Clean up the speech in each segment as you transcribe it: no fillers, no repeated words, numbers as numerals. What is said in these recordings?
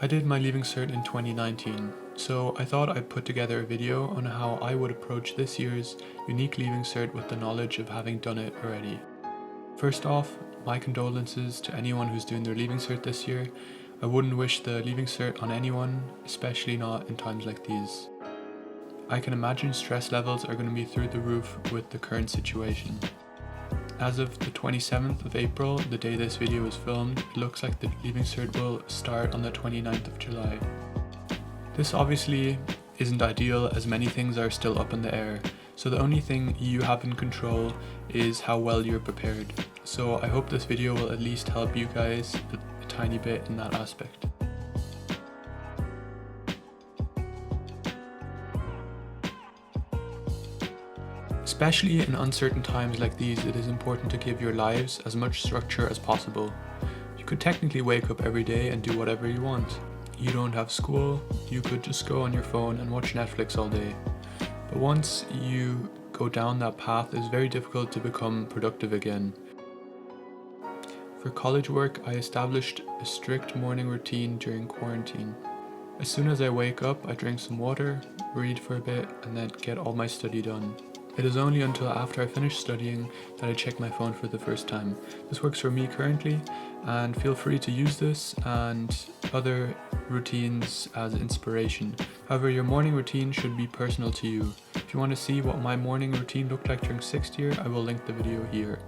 I did my Leaving Cert in 2019, so I thought I'd put together a video on how I would approach this year's unique Leaving Cert with the knowledge of having done it already. First off, my condolences to anyone who's doing their Leaving Cert this year. I wouldn't wish the Leaving Cert on anyone, especially not in times like these. I can imagine stress levels are going to be through the roof with the current situation. As of the 27th of April, the day this video is filmed, it looks like the Leaving Cert will start on the 29th of July. This obviously isn't ideal as many things are still up in the air, so the only thing you have in control is how well you're prepared. So I hope this video will at least help you guys a tiny bit in that aspect. Especially in uncertain times like these, it is important to give your lives as much structure as possible. You could technically wake up every day and do whatever you want. You don't have school, you could just go on your phone and watch Netflix all day. But once you go down that path, it's very difficult to become productive again. For college work, I established a strict morning routine during quarantine. As soon as I wake up, I drink some water, read for a bit, and then get all my study done. It is only until after I finish studying that I check my phone for the first time. This works for me currently, and feel free to use this and other routines as inspiration. However, your morning routine should be personal to you. If you want to see what my morning routine looked like during 6th year, I will link the video here.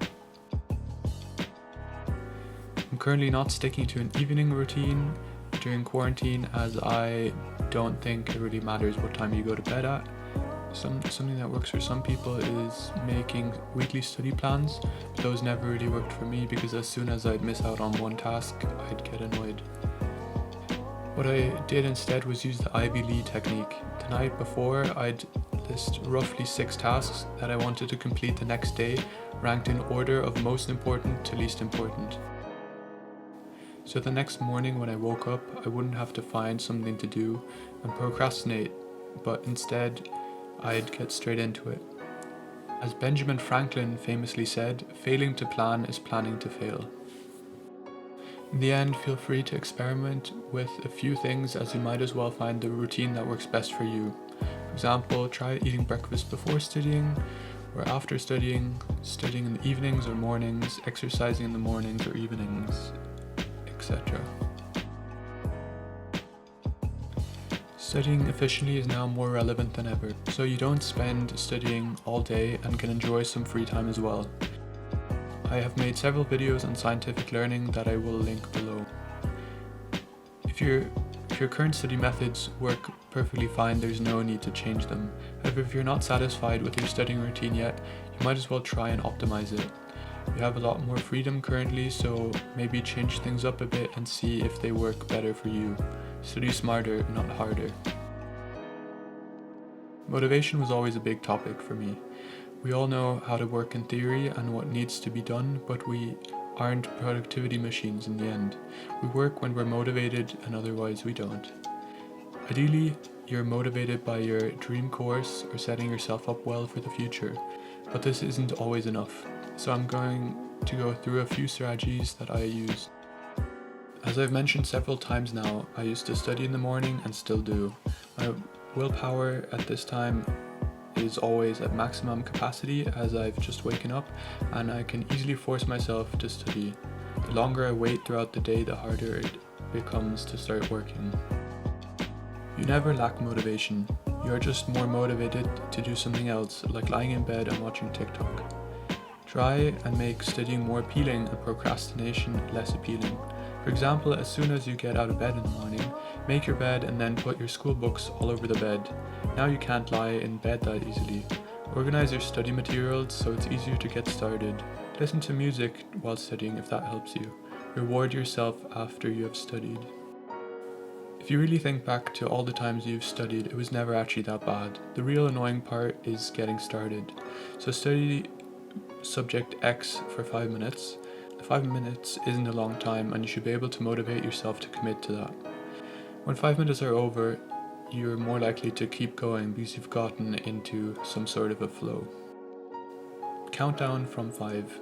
I'm currently not sticking to an evening routine during quarantine as I don't think it really matters what time you go to bed at. Something that works for some people is making weekly study plans, but those never really worked for me because as soon as I'd miss out on one task, I'd get annoyed. What I did instead was use the Ivy Lee technique. The night before, I'd list roughly 6 tasks that I wanted to complete the next day, ranked in order of most important to least important. So the next morning when I woke up, I wouldn't have to find something to do and procrastinate, but instead, I'd get straight into it. As Benjamin Franklin famously said, failing to plan is planning to fail. In the end, feel free to experiment with a few things as you might as well find the routine that works best for you. For example, try eating breakfast before studying or after studying, studying in the evenings or mornings, exercising in the mornings or evenings, etc. Studying efficiently is now more relevant than ever, so you don't spend studying all day and can enjoy some free time as well. I have made several videos on scientific learning that I will link below. If your current study methods work perfectly fine, there's no need to change them. However, if you're not satisfied with your studying routine yet, you might as well try and optimize it. You have a lot more freedom currently, so maybe change things up a bit and see if they work better for you. Study smarter, not harder. Motivation was always a big topic for me. We all know how to work in theory and what needs to be done, but we aren't productivity machines in the end. We work when we're motivated and otherwise we don't. Ideally, you're motivated by your dream course or setting yourself up well for the future, but this isn't always enough. So I'm going to go through a few strategies that I use. As I've mentioned several times now, I used to study in the morning and still do. My willpower at this time is always at maximum capacity as I've just waken up and I can easily force myself to study. The longer I wait throughout the day, the harder it becomes to start working. You never lack motivation. You are just more motivated to do something else, like lying in bed and watching TikTok. Try and make studying more appealing and procrastination less appealing. For example, as soon as you get out of bed in the morning, make your bed and then put your school books all over the bed. Now you can't lie in bed that easily. Organize your study materials so it's easier to get started. Listen to music while studying if that helps you. Reward yourself after you have studied. If you really think back to all the times you've studied, it was never actually that bad. The real annoying part is getting started. So study subject X for 5 minutes. 5 minutes isn't a long time and you should be able to motivate yourself to commit to that. When 5 minutes are over, you're more likely to keep going because you've gotten into some sort of a flow. Count down from 5.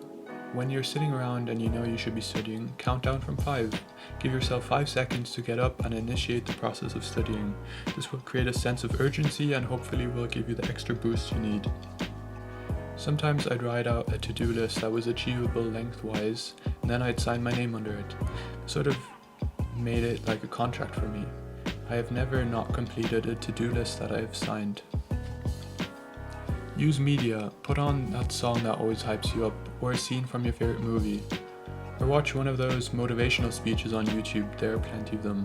When you're sitting around and you know you should be studying, count down from 5. Give yourself 5 seconds to get up and initiate the process of studying. This will create a sense of urgency and hopefully will give you the extra boost you need. Sometimes I'd write out a to-do list that was achievable lengthwise, and then I'd sign my name under it. Sort of made it like a contract for me. I have never not completed a to-do list that I have signed. Use media. Put on that song that always hypes you up, or a scene from your favorite movie. Or watch one of those motivational speeches on YouTube, there are plenty of them.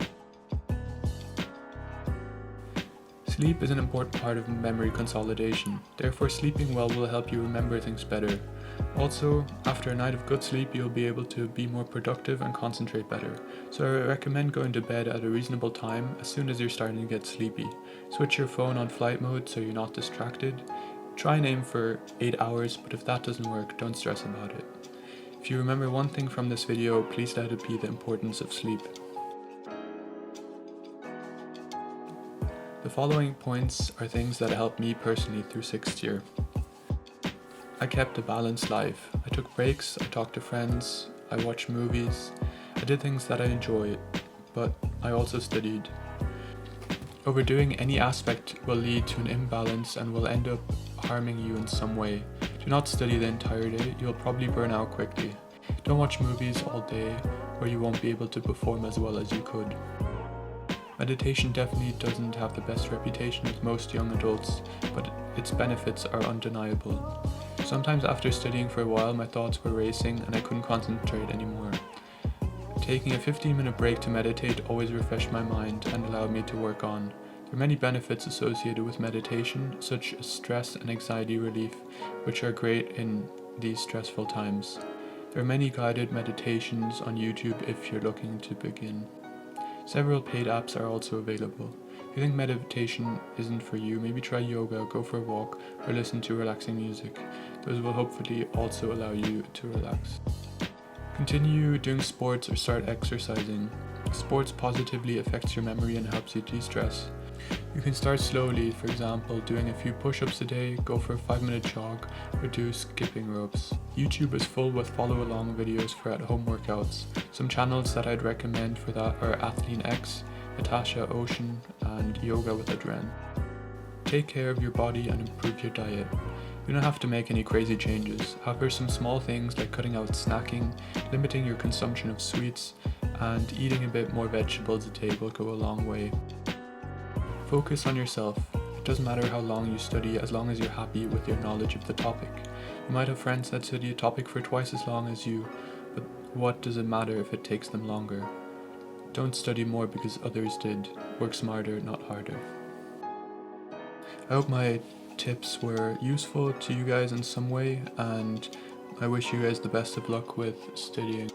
Sleep is an important part of memory consolidation, therefore sleeping well will help you remember things better. Also, after a night of good sleep you'll be able to be more productive and concentrate better, so I recommend going to bed at a reasonable time as soon as you're starting to get sleepy. Switch your phone on flight mode so you're not distracted. Try and aim for 8 hours, but if that doesn't work, don't stress about it. If you remember one thing from this video, please let it be the importance of sleep. The following points are things that helped me personally through 6th year. I kept a balanced life. I took breaks, I talked to friends, I watched movies, I did things that I enjoyed, but I also studied. Overdoing any aspect will lead to an imbalance and will end up harming you in some way. Do not study the entire day, you'll probably burn out quickly. Don't watch movies all day or you won't be able to perform as well as you could. Meditation definitely doesn't have the best reputation with most young adults, but its benefits are undeniable. Sometimes after studying for a while my thoughts were racing and I couldn't concentrate anymore. Taking a 15-minute break to meditate always refreshed my mind and allowed me to work on. There are many benefits associated with meditation, such as stress and anxiety relief, which are great in these stressful times. There are many guided meditations on YouTube if you're looking to begin. Several paid apps are also available. If you think meditation isn't for you, maybe try yoga, go for a walk, or listen to relaxing music. Those will hopefully also allow you to relax. Continue doing sports or start exercising. Sports positively affects your memory and helps you de-stress. You can start slowly, for example, doing a few push-ups a day, go for a 5-minute jog, or do skipping ropes. YouTube is full with follow-along videos for at-home workouts. Some channels that I'd recommend for that are Athlean X, Natasha Ocean, and Yoga with Adren. Take care of your body and improve your diet. You don't have to make any crazy changes. However, some small things like cutting out snacking, limiting your consumption of sweets, and eating a bit more vegetables a day will go a long way. Focus on yourself. It doesn't matter how long you study as long as you're happy with your knowledge of the topic. You might have friends that study a topic for twice as long as you, but what does it matter if it takes them longer? Don't study more because others did. Work smarter, not harder. I hope my tips were useful to you guys in some way, and I wish you guys the best of luck with studying.